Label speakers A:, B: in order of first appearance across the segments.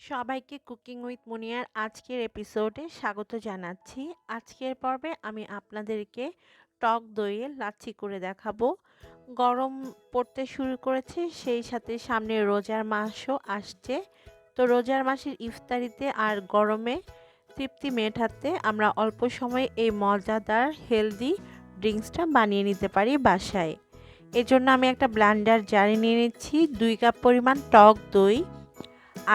A: সবাইকে cooking with meunière আজকের এপিসোডে স্বাগত জানাচ্ছি। আজকের পর্বে আমি আপনাদেরকে টক দইয়ে লাচ্ছি করে দেখাবো। গরম পড়তে শুরু করেছে, সেই সাথে সামনে রোজার মাসও আসছে। তো রোজার মাসের ইফতারিতে আর গরমে তৃপ্তি মেটাতে আমরা অল্প সময়ে এই মজাদার হেলদি ড্রিঙ্কসটা বানিয়ে নিতে পারি বাসায়। এজন্য আমি একটা ব্লেন্ডার জারে নিয়ে নিচ্ছি 2 কাপ পরিমাণ টক দই।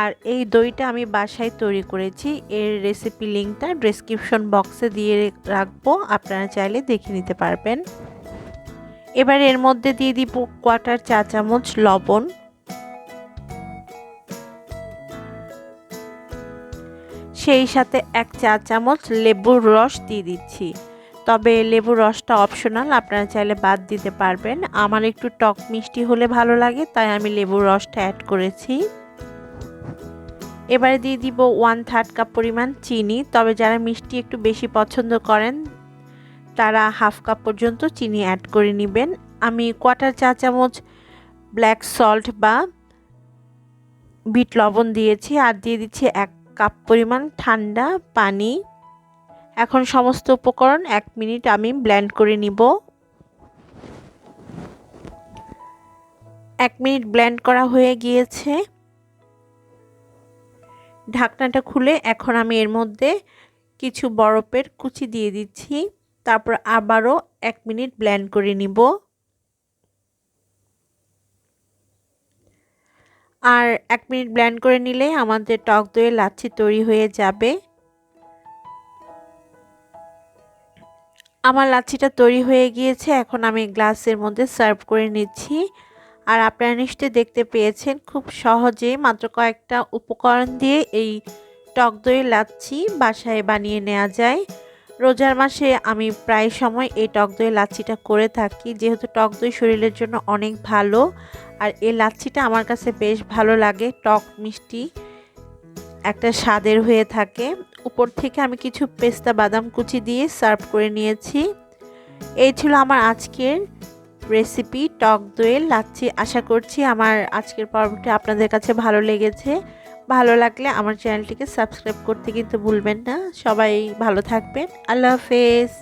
A: আর এই দইটা আমি বাসায় তৈরি করেছি, এর রেসিপি লিঙ্কটা ডেসক্রিপশন বক্সে দিয়ে রাখবো, আপনারা চাইলে দেখে নিতে পারবেন। এবার এর মধ্যে দিয়ে দিব 1/4 চা চামচ লবণ, সেই সাথে 1 চা চামচ লেবুর রস দিয়ে দিচ্ছি। তবে লেবুর রসটা অপশনাল, আপনারা চাইলে বাদ দিতে পারবেন। আমার একটু টক মিষ্টি হলে ভালো লাগে, তাই আমি লেবুর রসটা অ্যাড করেছি। এবারে দিয়ে দিব 1/3 কাপ পরিমাণ চিনি। তবে যারা মিষ্টি একটু বেশি পছন্দ করেন তারা হাফ কাপ পর্যন্ত চিনি অ্যাড করে নেবেন। আমি 1/4 চা চামচ ব্ল্যাক সল্ট বা বিট লবণ দিয়েছি, আর দিয়ে দিচ্ছি 1 কাপ পরিমাণ ঠান্ডা পানি। এখন সমস্ত উপকরণ 1 মিনিট আমি ব্লেন্ড করে নিব। 1 মিনিট ব্লেন্ড করা হয়ে গিয়েছে। ঢাকনাটা খুলে এখন আমি এর মধ্যে কিছু বরফের কুচি দিয়ে দিচ্ছি। তারপর আবারও 1 মিনিট ব্লেন্ড করে নিব। আর 1 মিনিট ব্লেন্ড করে নিলে আমাদের টক দইয়ের লাচ্ছি তৈরি হয়ে যাবে। আমার লাচ্ছিটা তৈরি হয়ে গিয়েছে, এখন আমি গ্লাসের মধ্যে সার্ভ করে নিচ্ছি। আর আপনারা নিশ্চয়ই দেখতে পেয়েছেন খুব সহজেই মাত্র কয়েকটা উপকরণ দিয়ে এই টক দইয়ের লাচ্ছি বাসায় বানিয়ে নেওয়া যায়। রোজার মাসে আমি প্রায় সময় এই টক দইয়ের লাচ্ছিটা করে থাকি, যেহেতু টক দই শরীরের জন্য অনেক ভালো। আর এই লাচ্ছিটা আমার কাছে বেশ ভালো লাগে, টক মিষ্টি একটা স্বাদের হয়ে থাকে। উপর থেকে আমি কিছু পেস্তা বাদাম কুচি দিয়ে সার্ভ করে নিয়েছি। এই ছিল আমার আজকের রেসিপি টক দইয়ের লাচ্ছি। আশা করছি আমার আজকের পর্বটি আপনাদের কাছে ভালো লেগেছে। ভালো লাগলে আমার চ্যানেলটিকে সাবস্ক্রাইব করতে কিন্তু ভুলবেন না। সবাই ভালো থাকবেন। আল্লাহ হাফেজ।